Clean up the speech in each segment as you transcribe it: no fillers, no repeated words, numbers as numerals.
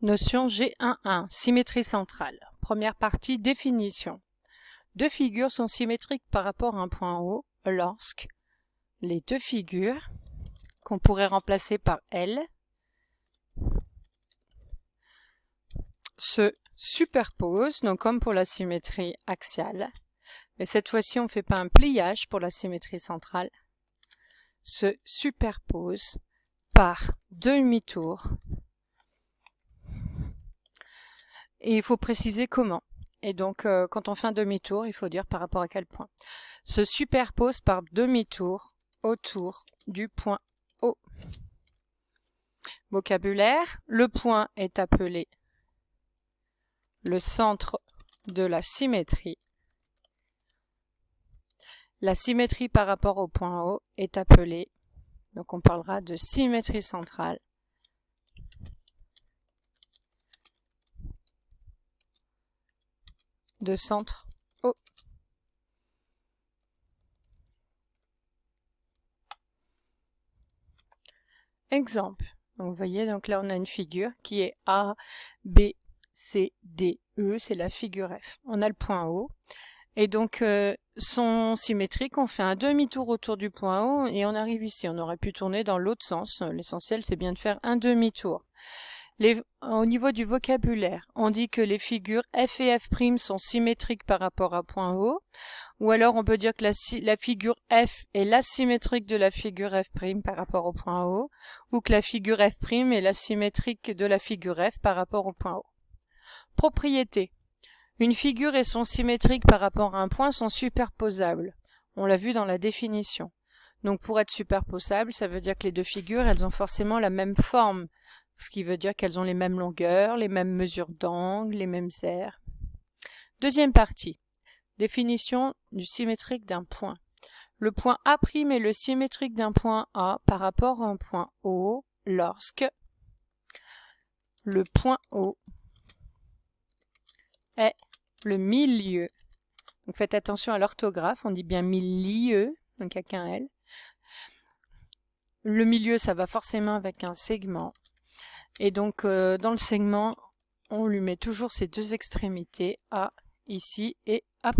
Notion G1.1, symétrie centrale. Première partie, définition. Deux figures sont symétriques par rapport à un point O lorsque les deux figures, qu'on pourrait remplacer par L, se superposent, donc comme pour la symétrie axiale, mais cette fois-ci on ne fait pas un pliage pour la symétrie centrale, se superposent par demi-tour. Et il faut préciser comment. Et donc, quand on fait un demi-tour, il faut dire par rapport à quel point. Se superpose par demi-tour autour du point O. Vocabulaire, le point est appelé le centre de la symétrie. La symétrie par rapport au point O est appelée, donc on parlera de symétrie centrale. De centre O. Exemple. Donc vous voyez, donc là on a une figure qui est A, B, C, D, E, c'est la figure F. On a le point O. Et donc sont symétriques, on fait un demi-tour autour du point O et on arrive ici. On aurait pu tourner dans l'autre sens. L'essentiel c'est bien de faire un demi-tour. Au niveau du vocabulaire, on dit que les figures F et F' sont symétriques par rapport à point O, ou alors on peut dire que la figure F est l'asymétrique de la figure F' par rapport au point O, ou que la figure F' est l'asymétrique de la figure F par rapport au point O. Propriété. Une figure et son symétrique par rapport à un point sont superposables. On l'a vu dans la définition. Donc pour être superposables, ça veut dire que les deux figures, elles ont forcément la même forme. Ce qui veut dire qu'elles ont les mêmes longueurs, les mêmes mesures d'angle, les mêmes aires. Deuxième partie. Définition du symétrique d'un point. Le point A' est le symétrique d'un point A par rapport à un point O lorsque le point O est le milieu. Donc faites attention à l'orthographe, on dit bien milieu, donc avec un L. Le milieu, ça va forcément avec un segment. Et donc, dans le segment, on lui met toujours ces deux extrémités, A ici et A'.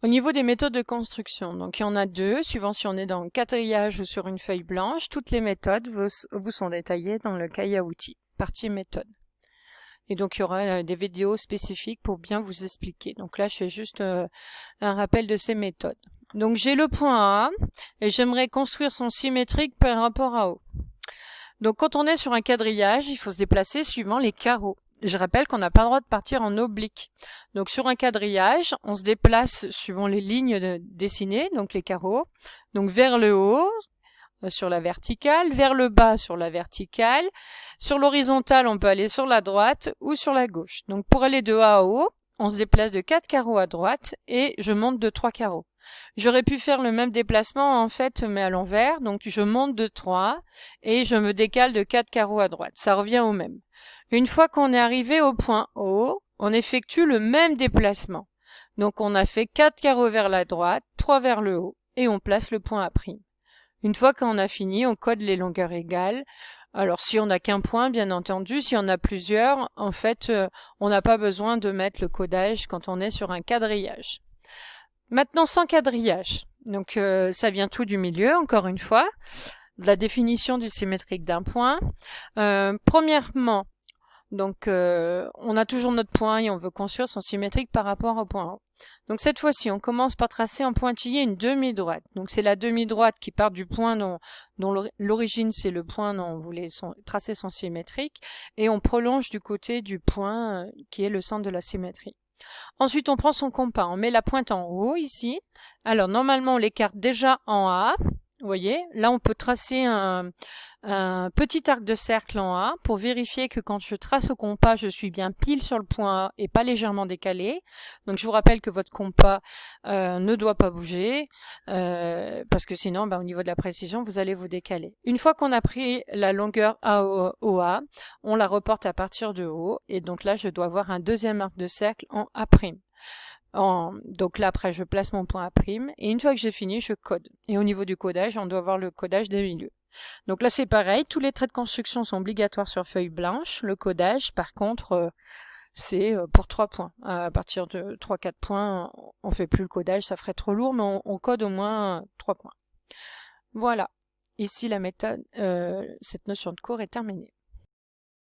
Au niveau des méthodes de construction, donc il y en a deux, suivant si on est dans le quadrillage ou sur une feuille blanche, toutes les méthodes vous sont détaillées dans le cahier à outils, partie méthode. Et donc il y aura des vidéos spécifiques pour bien vous expliquer. Donc là, je fais juste un rappel de ces méthodes. Donc j'ai le point A et j'aimerais construire son symétrique par rapport à O. Donc quand on est sur un quadrillage, il faut se déplacer suivant les carreaux. Je rappelle qu'on n'a pas le droit de partir en oblique. Donc sur un quadrillage, on se déplace suivant les lignes dessinées, donc les carreaux, donc vers le haut, sur la verticale, vers le bas sur la verticale. Sur l'horizontale, on peut aller sur la droite ou sur la gauche. Donc pour aller de A à haut, on se déplace de 4 carreaux à droite et je monte de 3 carreaux. J'aurais pu faire le même déplacement en fait, mais à l'envers. Donc je monte de 3 et je me décale de 4 carreaux à droite. Ça revient au même. Une fois qu'on est arrivé au point O, on effectue le même déplacement. Donc on a fait 4 carreaux vers la droite, 3 vers le haut et on place le point A'. Une fois qu'on a fini, on code les longueurs égales. Alors si on n'a qu'un point, bien entendu, si on a plusieurs, en fait, on n'a pas besoin de mettre le codage quand on est sur un quadrillage. Maintenant, sans quadrillage. Donc ça vient tout du milieu, encore une fois, de la définition du symétrique d'un point. Premièrement, donc on a toujours notre point et on veut construire son symétrique par rapport au point O. Donc cette fois-ci, on commence par tracer en pointillé une demi-droite. Donc c'est la demi-droite qui part du point dont l'origine c'est le point dont on voulait tracer son symétrique, et on prolonge du côté du point qui est le centre de la symétrie. Ensuite, on prend son compas, on met la pointe en haut ici. Alors normalement, on l'écarte déjà en A. Vous voyez, là on peut tracer un petit arc de cercle en A pour vérifier que quand je trace au compas, je suis bien pile sur le point A et pas légèrement décalé. Donc je vous rappelle que votre compas ne doit pas bouger parce que sinon, au niveau de la précision, vous allez vous décaler. Une fois qu'on a pris la longueur OA, on la reporte à partir de haut et donc là, je dois avoir un deuxième arc de cercle en A'. Donc là, après, je place mon point A', et une fois que j'ai fini, je code. Et au niveau du codage, on doit avoir le codage des milieux. Donc là, c'est pareil, tous les traits de construction sont obligatoires sur feuille blanche. Le codage, par contre, c'est pour 3 points. À partir de 3-4 points, on fait plus le codage, ça ferait trop lourd, mais on code au moins 3 points. Voilà. Ici, la méthode, cette notion de cours est terminée.